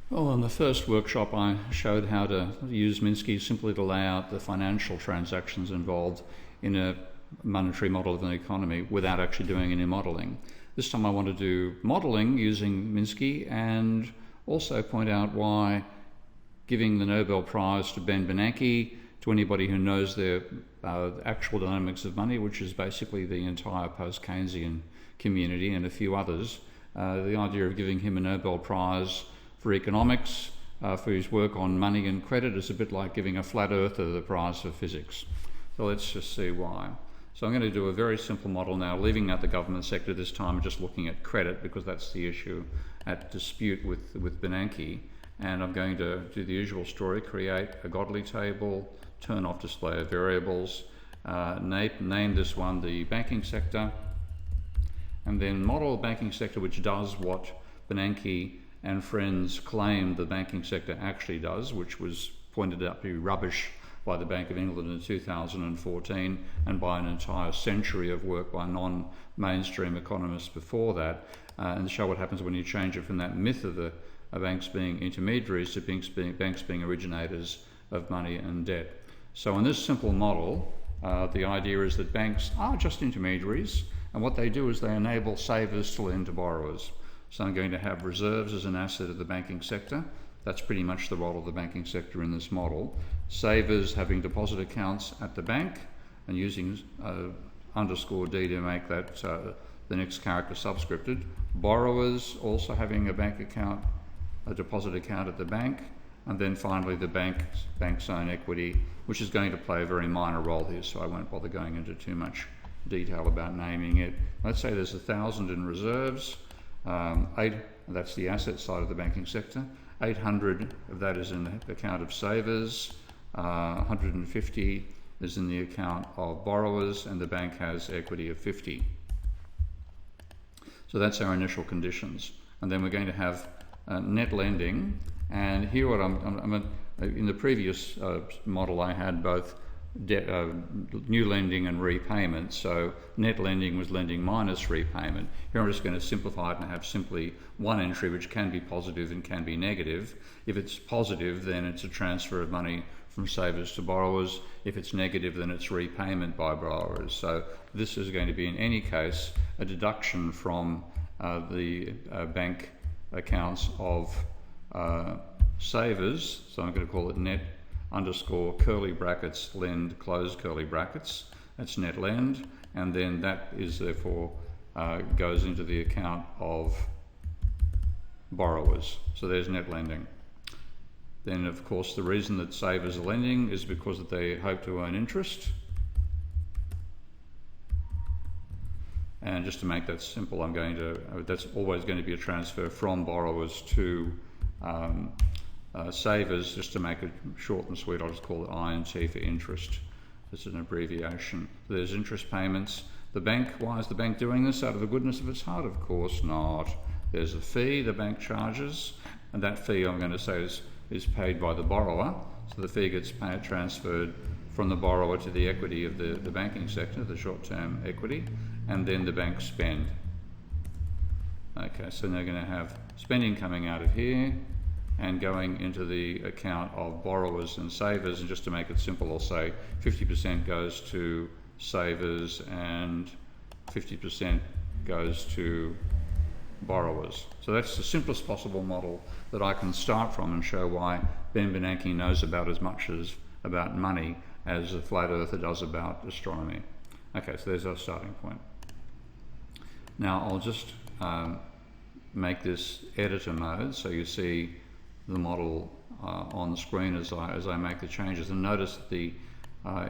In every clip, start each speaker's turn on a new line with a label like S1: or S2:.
S1: Well, in the first workshop I showed how to use Minsky simply to lay out the financial transactions involved in a monetary model of an economy without actually doing any modelling. This time I want to do modelling using Minsky and also point out why giving the Nobel Prize to Bernanke, to anybody who knows the actual dynamics of money, which is basically the entire post-Keynesian community and a few others, the idea of giving him a Nobel Prize for economics for his work on money and credit is a bit like giving a flat earther the prize for physics. So let's just see why. So I'm going to do a very simple model now, leaving out the government sector this time, just looking at credit because that's the issue at dispute with Bernanke. And I'm going to do the usual story, create a godly table, turn off display of variables, name this one the banking sector, and then model a banking sector which does what Bernanke and friends claimed the banking sector actually does, which was pointed out to be rubbish by the Bank of England in 2014 and by an entire century of work by non-mainstream economists before that, and show what happens when you change it from that myth of banks being intermediaries to banks being originators of money and debt. So in this simple model, the idea is that banks are just intermediaries, and what they do is they enable savers to lend to borrowers. So I'm going to have reserves as an asset of the banking sector. That's pretty much the role of the banking sector in this model. Savers having deposit accounts at the bank and using underscore D to make that the next character subscripted. Borrowers also having a bank account, a deposit account at the bank. And then finally the bank's own equity, which is going to play a very minor role here, so I won't bother going into too much detail about naming it. Let's say there's 1,000 in reserves. That's the asset side of the banking sector. 800 of that is in the account of savers, 150 is in the account of borrowers, and the bank has equity of 50. So that's our initial conditions. And then we're going to have net lending, and here what in the previous model I had both new lending and repayment, so net lending was lending minus repayment. Here I'm just going to simplify it and have simply one entry which can be positive and can be negative. If it's positive, then it's a transfer of money from savers to borrowers. If it's negative, then it's repayment by borrowers. So this is going to be in any case a deduction from the bank accounts of savers, so I'm going to call it net underscore curly brackets lend close curly brackets. That's net lend, and then that is therefore goes into the account of borrowers. So there's net lending. Then of course the reason that savers are lending is because that they hope to earn interest. And just to make that simple, that's always going to be a transfer from borrowers to savers. Just to make it short and sweet, I'll just call it INT for interest. This is an abbreviation. There's interest payments. The bank, why is the bank doing this? Out of the goodness of its heart? Of course not. There's a fee the bank charges, and that fee I'm going to say is paid by the borrower. So the fee gets transferred from the borrower to the equity of the banking sector, the short-term equity, and then the bank spend. Okay, so they're going to have spending coming out of here and going into the account of borrowers and savers, and just to make it simple, I'll say 50% goes to savers and 50% goes to borrowers. So that's the simplest possible model that I can start from and show why Bernanke knows about as much about money as a flat earther does about astronomy. Okay, so there's our starting point. Now I'll just make this editor mode so you see the model on the screen as I make the changes. And notice that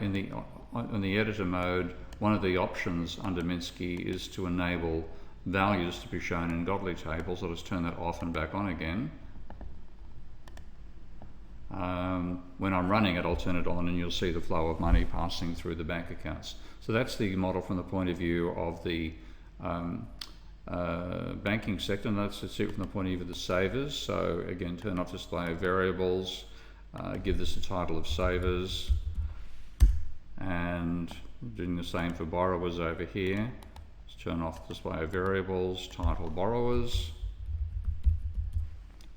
S1: in the editor mode, one of the options under Minsky is to enable values to be shown in godly tables. I'll just turn that off and back on again. When I'm running it, I'll turn it on and you'll see the flow of money passing through the bank accounts. So that's the model from the point of view of the banking sector, and let's see it from the point of view of the savers. So again, turn off display of variables, give this a title of savers, and doing the same for borrowers over here. Let's turn off display of variables, title borrowers,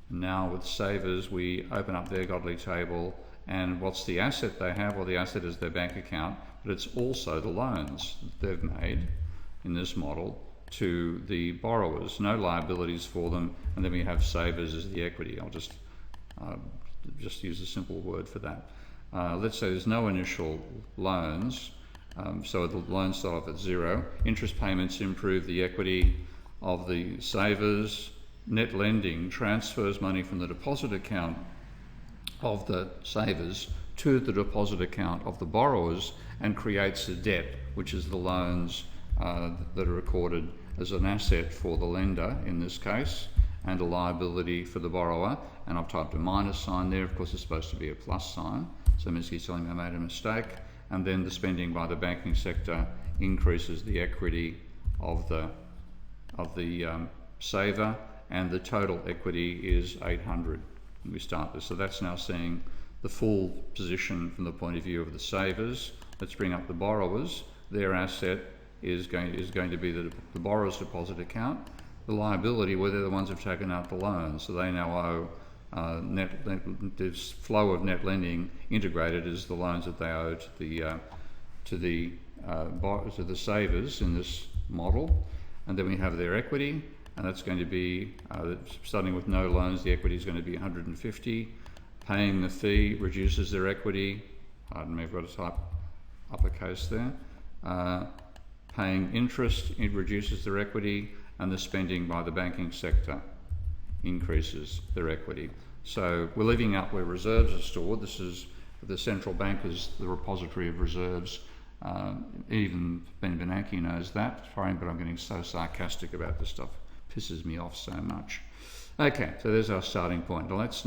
S1: Now with savers, we open up their godly table, and what's the asset they have? Well, the asset is their bank account, but it's also the loans that they've made in this model to the borrowers. No liabilities for them, and then we have savers as the equity. I'll just use a simple word for that. Let's say there's no initial loans, so the loans start off at zero. Interest payments improve the equity of the savers. Net lending transfers money from the deposit account of the savers to the deposit account of the borrowers and creates a debt, which is the loans that are recorded as an asset for the lender in this case, and a liability for the borrower. And I've typed a minus sign there. Of course, it's supposed to be a plus sign. So Minsky's telling me I made a mistake. And then the spending by the banking sector increases the equity of the saver, and the total equity is 800. And we start this. So that's now seeing the full position from the point of view of the savers. Let's bring up the borrowers. Their asset is going to be the borrower's deposit account. The liability, well, they're the ones who've taken out the loan, so they now owe this flow of net lending integrated as the loans that they owe to the savers in this model. And then we have their equity, and that's going to be starting with no loans. The equity is going to be 150. Paying the fee reduces their equity. Pardon me, I've got to type uppercase there. Paying interest, it reduces their equity, and the spending by the banking sector increases their equity. So we're leaving out where reserves are stored. This is the central bank is the repository of reserves. Even Bernanke knows that. Sorry, but I'm getting so sarcastic about this stuff. Pisses me off so much. Okay, so there's our starting point. Now let's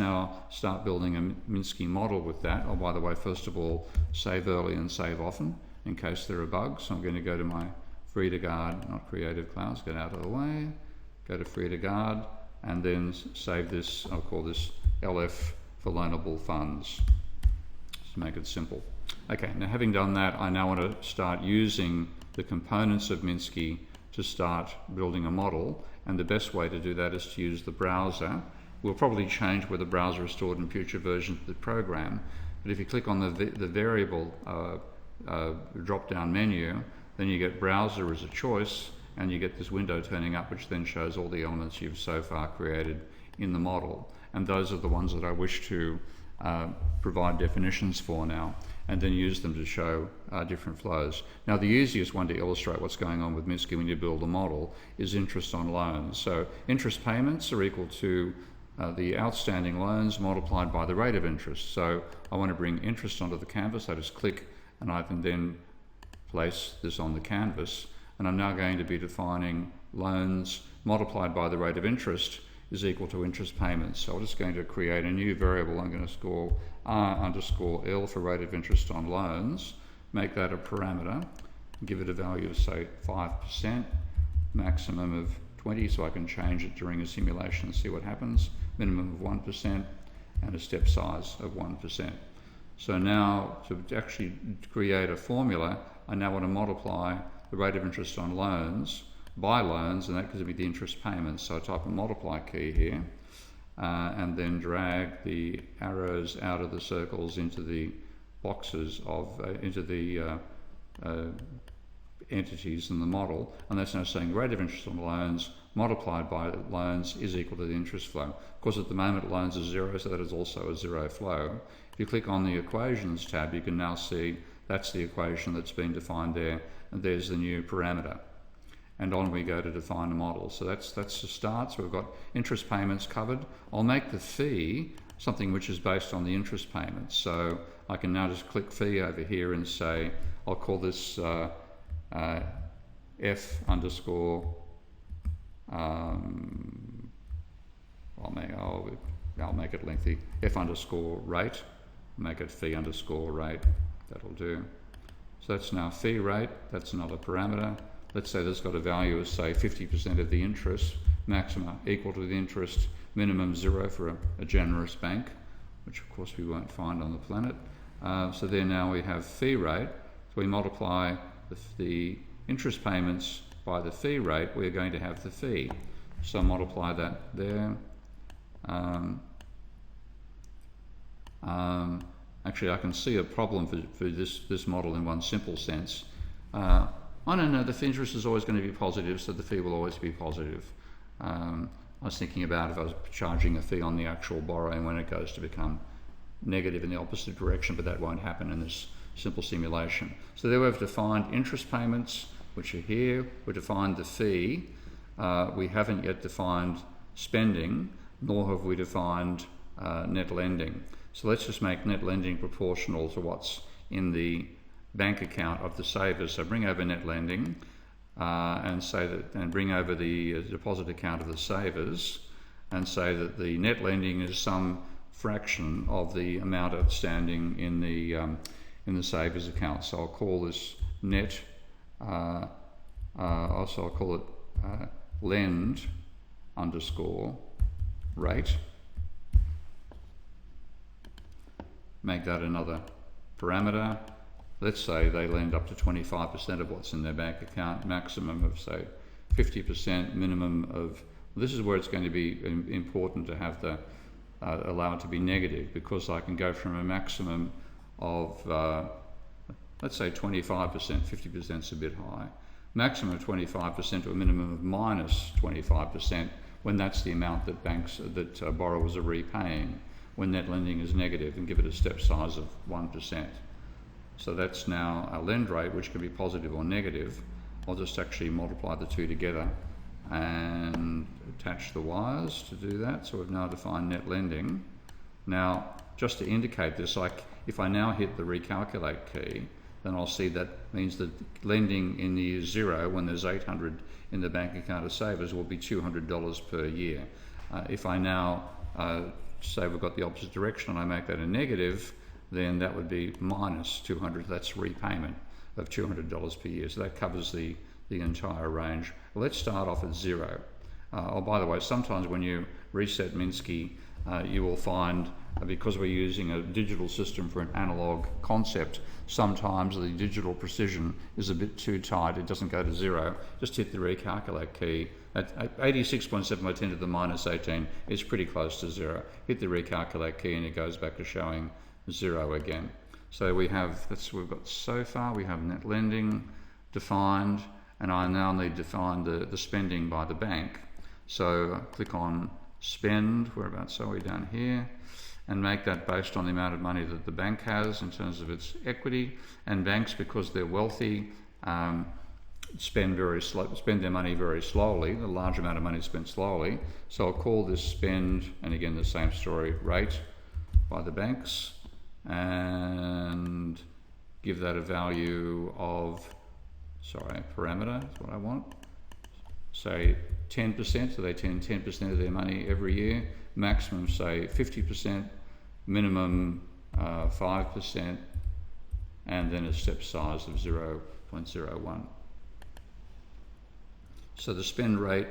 S1: start building a Minsky model with that. Oh, by the way, first of all, save early and save often in case there are bugs. So I'm going to go to my Friede Gard, not Creative Clouds, get out of the way, go to Friede Gard, and then save this. I'll call this LF for Loanable Funds, just to make it simple. Okay, now having done that, I now want to start using the components of Minsky to start building a model, and the best way to do that is to use the browser. We'll probably change where the browser is stored in future versions of the program, but if you click on the variable drop-down menu, then you get browser as a choice, and you get this window turning up, which then shows all the elements you've so far created in the model. And those are the ones that I wish to provide definitions for now, and then use them to show different flows. Now, the easiest one to illustrate what's going on with Minsky when you build a model is interest on loans. So interest payments are equal to the outstanding loans multiplied by the rate of interest. So I want to bring interest onto the canvas. I just click, and I can then place this on the canvas, and I'm now going to be defining loans multiplied by the rate of interest is equal to interest payments. So I'm just going to create a new variable. I'm going to score R_L for rate of interest on loans, make that a parameter, give it a value of say 5%, maximum of 20, so I can change it during a simulation and see what happens, minimum of 1%, and a step size of 1%. So now to actually create a formula, I now want to multiply the rate of interest on loans by loans, and that gives me the interest payments. So I type a multiply key here, and then drag the arrows out of the circles into the boxes into the entities in the model, and that's now saying rate of interest on loans multiplied by loans is equal to the interest flow. Of course, at the moment loans are zero, so that is also a zero flow. If you click on the equations tab, you can now see that's the equation that's been defined there, and there's the new parameter. And on we go to define a model. So that's the start. So we've got interest payments covered. I'll make the fee something which is based on the interest payments. So I can now just click fee over here and say, I'll call this F underscore, I'll make it lengthy, F underscore rate, make it fee underscore rate, that'll do. So that's now fee rate, that's another parameter. Let's say that's got a value of say 50% of the interest, maxima equal to the interest, minimum 0 for a generous bank, which of course we won't find on the planet. So there now we have fee rate. So we multiply the interest payments by the fee rate, we're going to have the fee. So multiply that there, Actually, I can see a problem for this model in one simple sense. I don't know, the interest is always going to be positive, so the fee will always be positive. I was thinking about if I was charging a fee on the actual borrowing when it goes to become negative in the opposite direction, but that won't happen in this simple simulation. So there we've defined interest payments, which are here. We've defined the fee. We haven't yet defined spending, nor have we defined net lending. So let's just make net lending proportional to what's in the bank account of the savers. So bring over net lending and say that, and bring over the deposit account of the savers, and say that the net lending is some fraction of the amount outstanding in the savers account. So I'll call this net. Also I'll call it lend underscore rate. Make that another parameter. Let's say they lend up to 25% of what's in their bank account, maximum of say 50%, minimum of, this is where it's going to be important to have the allow it to be negative, because I can go from a maximum of let's say 25%, 50% is a bit high, maximum of 25% to a minimum of minus 25% when that's the amount that borrowers are repaying, when net lending is negative, and give it a step size of 1%. So that's now a lend rate, which can be positive or negative. I'll just actually multiply the two together and attach the wires to do that. So we've now defined net lending. Now, just to indicate this, like if I now hit the recalculate key, then I'll see that means that lending in the year 0, when there's 800 in the bank account of savers, will be $200 per year. If I now say we've got the opposite direction and I make that a negative, then that would be minus 200. That's repayment of $200 per year. So that covers the entire range. Let's start off at 0. Oh, by the way, sometimes when you reset Minsky, you will find, because we're using a digital system for an analog concept, sometimes the digital precision is a bit too tight. It doesn't go to 0. Just hit the recalculate key. At 86.7 by 10 to the minus 18, it's pretty close to 0. Hit the recalculate key and it goes back to showing 0 again. So we have, that's what we've got so far. We have net lending defined, and I now need to define the spending by the bank. So click on spend, whereabouts are we, down here, and make that based on the amount of money that the bank has in terms of its equity. And banks, because they're wealthy, spend their money very slowly. The large amount of money is spent slowly. So I'll call this spend, and again the same story, rate by the banks, and give that a value of, parameter is what I want. Say 10%, so they tend 10% of their money every year. Maximum, say 50%, minimum 5%, and then a step size of 0.01. So the spend rate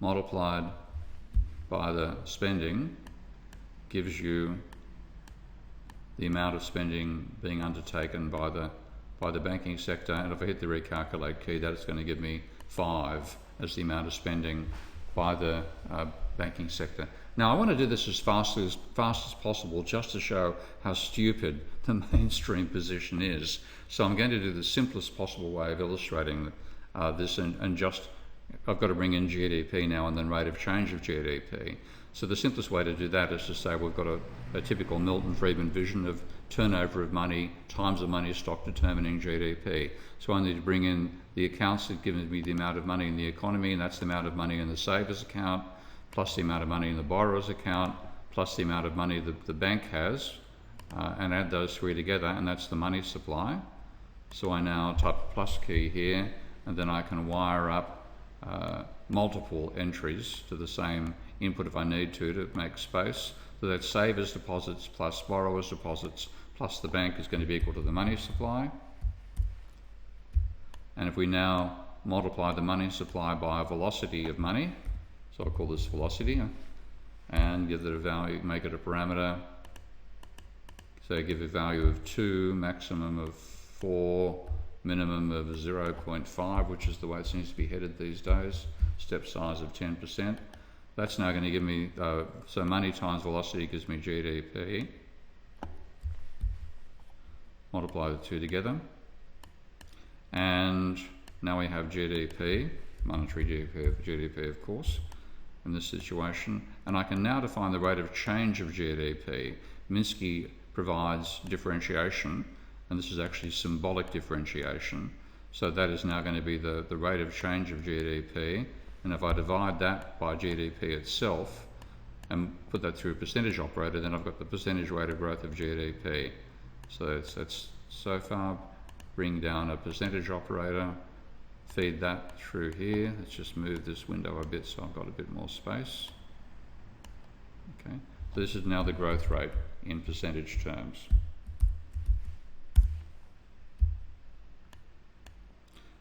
S1: multiplied by the spending gives you the amount of spending being undertaken by the banking sector, and if I hit the recalculate key, that is going to give me 5 as the amount of spending by the banking sector. Now I want to do this as fast as possible, just to show how stupid the mainstream position is. So I'm going to do the simplest possible way of illustrating this, and just I've got to bring in GDP now and then rate of change of GDP. So the simplest way to do that is to say we've got a typical Milton Friedman vision of turnover of money times the money stock determining GDP. So I need to bring in the accounts that give me the amount of money in the economy, and that's the amount of money in the savers account, plus the amount of money in the borrower's account, plus the amount of money that the bank has, and add those three together, and that's the money supply. So I now type a plus key here, and then I can wire up multiple entries to the same input if I need to make space. So that's savers deposits plus borrowers deposits plus the bank is going to be equal to the money supply. And if we now multiply the money supply by a velocity of money, so I'll call this velocity, and give it a value, make it a parameter. So give a value of 2, maximum of 4, minimum of 0.5, which is the way it seems to be headed these days, step size of 10%. That's now going to give me, so money times velocity gives me GDP. Multiply the two together. And now we have GDP, monetary GDP of course, in this situation. And I can now define the rate of change of GDP. Minsky provides differentiation, and this is actually symbolic differentiation. So that is now going to be the rate of change of GDP. And if I divide that by GDP itself and put that through a percentage operator, then I've got the percentage rate of growth of GDP. So that's so far, bring down a percentage operator, feed that through here. Let's just move this window a bit so I've got a bit more space. Okay, so this is now the growth rate in percentage terms.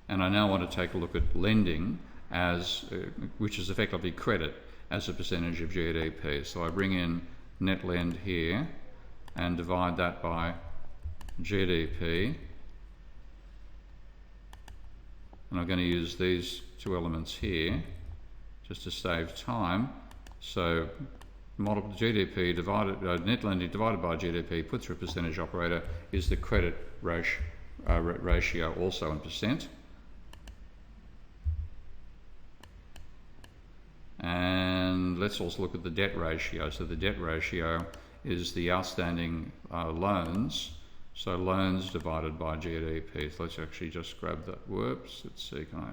S1: And I now want to take a look at lending as, which is effectively credit as a percentage of GDP. So I bring in net lend here and divide that by GDP. And I'm going to use these two elements here just to save time. So GDP divided, net lending divided by GDP put through a percentage operator is the credit ratio also in percent. And let's also look at the debt ratio. So the debt ratio is the outstanding loans. So loans divided by GDP. So let's actually just grab that. Whoops, let's see, can I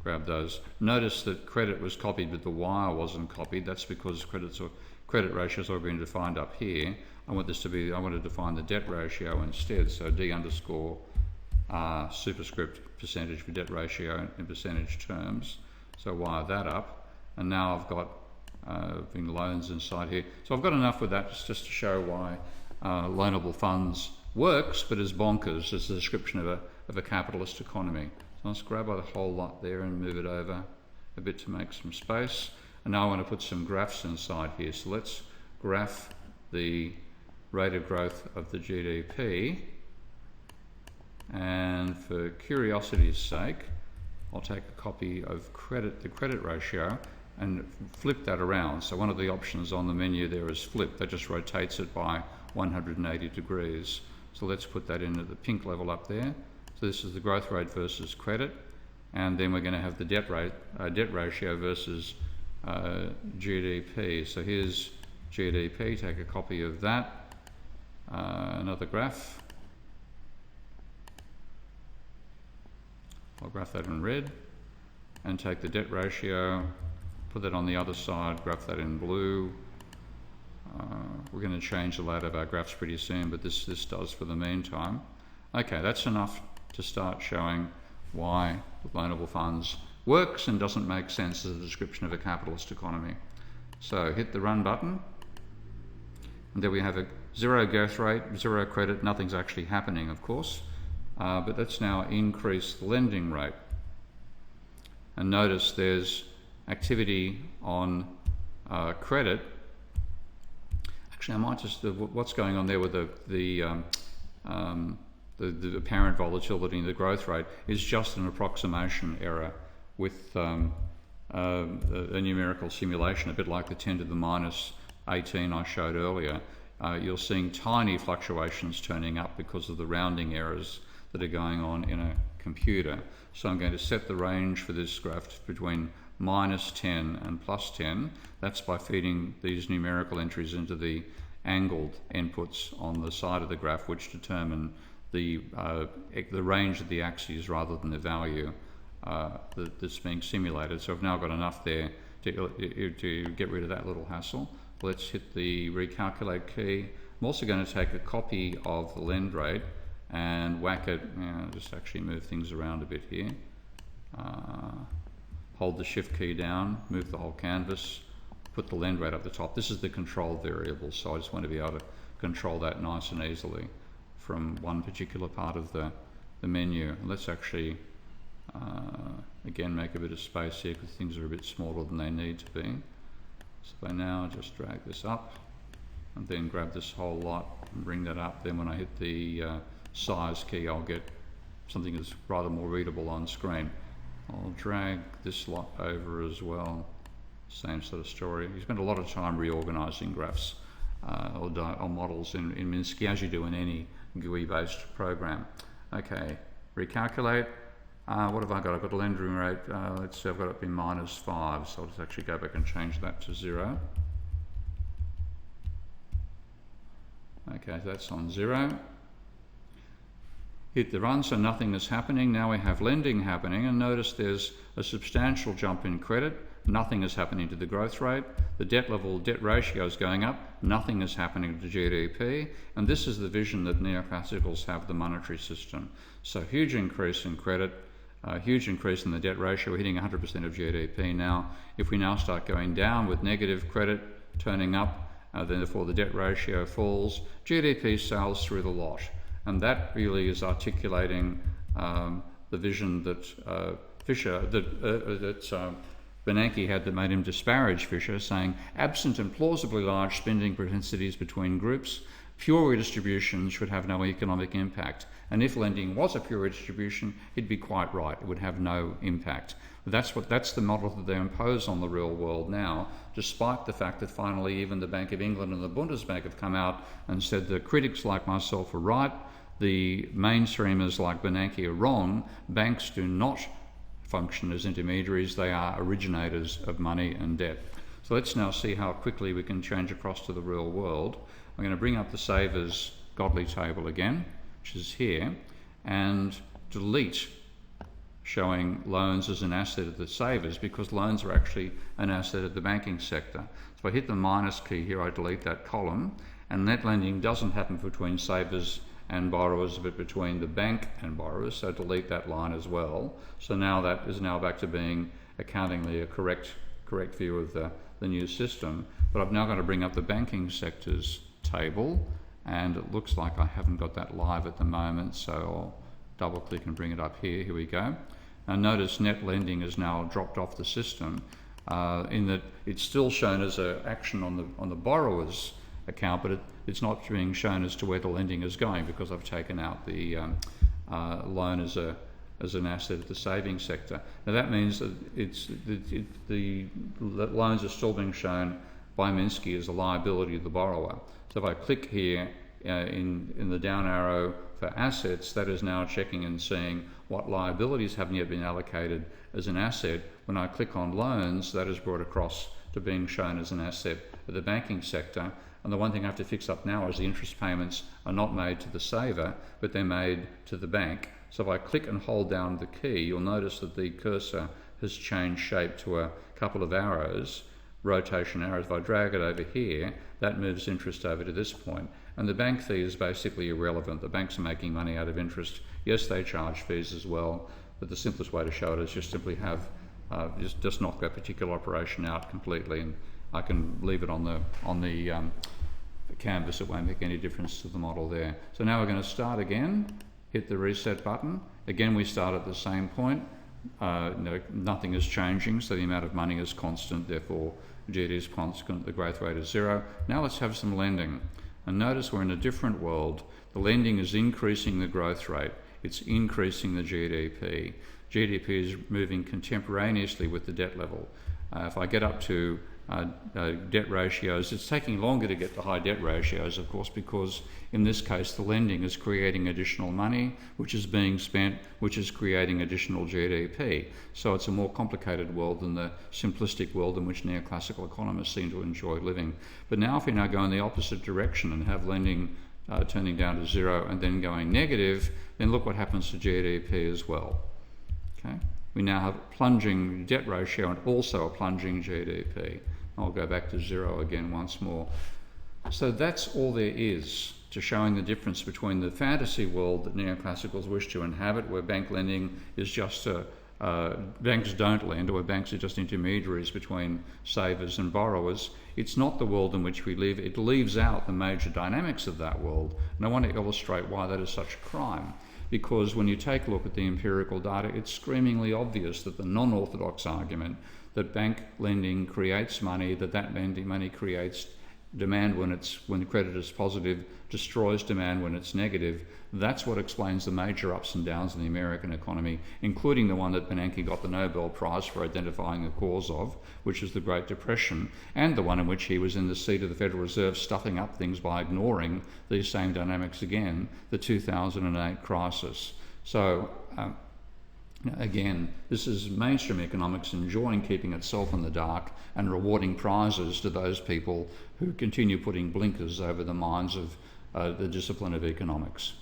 S1: grab those? Notice that credit was copied but the wire wasn't copied. That's because credit ratios are being defined up here. I want to define the debt ratio instead. So D underscore superscript percentage for debt ratio in percentage terms. So wire that up, and now I've got loans inside here. So I've got enough with that just to show why loanable funds works, but is bonkers as a description of a capitalist economy. So let's grab the whole lot there and move it over a bit to make some space. And now I want to put some graphs inside here. So let's graph the rate of growth of the GDP. And for curiosity's sake, I'll take a copy of the credit ratio, and flip that around. So one of the options on the menu there is flip. That just rotates it by 180 degrees. So let's put that in at the pink level up there. So this is the growth rate versus credit, and then we're going to have the debt ratio versus GDP. So here's GDP. Take a copy of that. Another graph. I'll graph that in red, and take the debt ratio, put that on the other side, graph that in blue. We're going to change the layout of our graphs pretty soon, but this does for the meantime. Okay, that's enough to start showing why loanable funds works and doesn't make sense as a description of a capitalist economy. So hit the run button, and there we have a zero growth rate, zero credit, nothing's actually happening of course. But let's now increase the lending rate. And notice there's activity on credit. Actually, I might just, what's going on there with the apparent volatility in the growth rate is just an approximation error with a numerical simulation, a bit like the 10 to the minus 18 I showed earlier. You're seeing tiny fluctuations turning up because of the rounding errors that are going on in a computer. So I'm going to set the range for this graph between minus 10 and plus 10. That's by feeding these numerical entries into the angled inputs on the side of the graph, which determine the range of the axes rather than the value that's being simulated. So I've now got enough there to get rid of that little hassle. Let's hit the recalculate key. I'm also going to take a copy of the lend rate and whack it, just actually move things around a bit here. Hold the shift key down, move the whole canvas, put the lend rate up the top. This is the control variable, so I just want to be able to control that nice and easily from one particular part of the menu. Let's actually, again, make a bit of space here because things are a bit smaller than they need to be. So by now, just drag this up and then grab this whole lot and bring that up. Then when I hit the size key, I'll get something that's rather more readable on screen. I'll drag this lot over as well. Same sort of story. You spend a lot of time reorganising graphs or models in Minsky, as you do in any GUI-based program. Okay, recalculate. What have I got? I've got a lending rate. Let's see, I've got it in -5, so I'll just actually go back and change that to 0. Okay, so that's on 0. Hit the run, so nothing is happening. Now we have lending happening, and notice there's a substantial jump in credit. Nothing is happening to the growth rate. The debt level, debt ratio is going up. Nothing is happening to GDP. And this is the vision that neoclassicals have of the monetary system. So huge increase in credit, huge increase in the debt ratio. We're hitting 100% of GDP now. If we now start going down with negative credit turning up, then therefore the debt ratio falls, GDP sails through the lot. And that really is articulating the vision that Bernanke had that made him disparage Fisher, saying, absent and plausibly large spending propensities between groups, pure redistribution should have no economic impact. And if lending was a pure redistribution, he'd be quite right. It would have no impact. That's the model that they impose on the real world now, despite the fact that finally even the Bank of England and the Bundesbank have come out and said that critics like myself are right, the mainstreamers like Bernanke are wrong. Banks do not function as intermediaries, they are originators of money and debt. So let's now see how quickly we can change across to the real world. I'm going to bring up the savers godly table again, which is here, and delete showing loans as an asset of the savers, because loans are actually an asset of the banking sector. So if I hit the minus key here, I delete that column, and net lending doesn't happen between savers and borrowers, but between the bank and borrowers, so delete that line as well. So now that is now back to being accountingly a correct view of the new system. But I've now got to bring up the banking sector's table, and it looks like I haven't got that live at the moment, so I'll double click and bring it up here. Here we go. Now notice net lending has now dropped off the system, in that it's still shown as an action on the borrower's account, but it's not being shown as to where the lending is going, because I've taken out the loan as an asset of the savings sector. Now that means that the loans are still being shown by Minsky as a liability of the borrower. So if I click here in the down arrow for assets, that is now checking and seeing what liabilities haven't yet been allocated as an asset. When I click on loans, that is brought across to being shown as an asset of the banking sector. And the one thing I have to fix up now is the interest payments are not made to the saver, but they're made to the bank. So if I click and hold down the key, you'll notice that the cursor has changed shape to a couple of arrows, rotation arrows. If I drag it over here, that moves interest over to this point. And the bank fee is basically irrelevant. The banks are making money out of interest. Yes, they charge fees as well, but the simplest way to show it is just simply have just knock that particular operation out completely, and I can leave it on the canvas. It won't make any difference to the model there. So now we're going to start again, hit the reset button. Again, we start at the same point. Nothing is changing, so the amount of money is constant, therefore GDP is constant, the growth rate is 0. Now let's have some lending. And notice we're in a different world. The lending is increasing the growth rate. It's increasing the GDP. GDP is moving contemporaneously with the debt level. If I get up to debt ratios, it's taking longer to get to high debt ratios, of course, because in this case the lending is creating additional money, which is being spent, which is creating additional GDP. So it's a more complicated world than the simplistic world in which neoclassical economists seem to enjoy living. But now if we now go in the opposite direction and have lending turning down to 0 and then going negative, then look what happens to GDP as well. Okay? We now have a plunging debt ratio and also a plunging GDP. I'll go back to 0 again once more. So that's all there is to showing the difference between the fantasy world that neoclassicals wish to inhabit, where bank lending is just banks don't lend, or banks are just intermediaries between savers and borrowers. It's not the world in which we live. It leaves out the major dynamics of that world. And I want to illustrate why that is such a crime. Because when you take a look at the empirical data, it's screamingly obvious that the non-orthodox argument that bank lending creates money, that lending money creates demand when credit is positive, destroys demand when it's negative. That's what explains the major ups and downs in the American economy, including the one that Bernanke got the Nobel Prize for identifying the cause of, which is the Great Depression, and the one in which he was in the seat of the Federal Reserve stuffing up things by ignoring these same dynamics again, the 2008 crisis. So, again, this is mainstream economics enjoying keeping itself in the dark and rewarding prizes to those people who continue putting blinkers over the minds of the discipline of economics.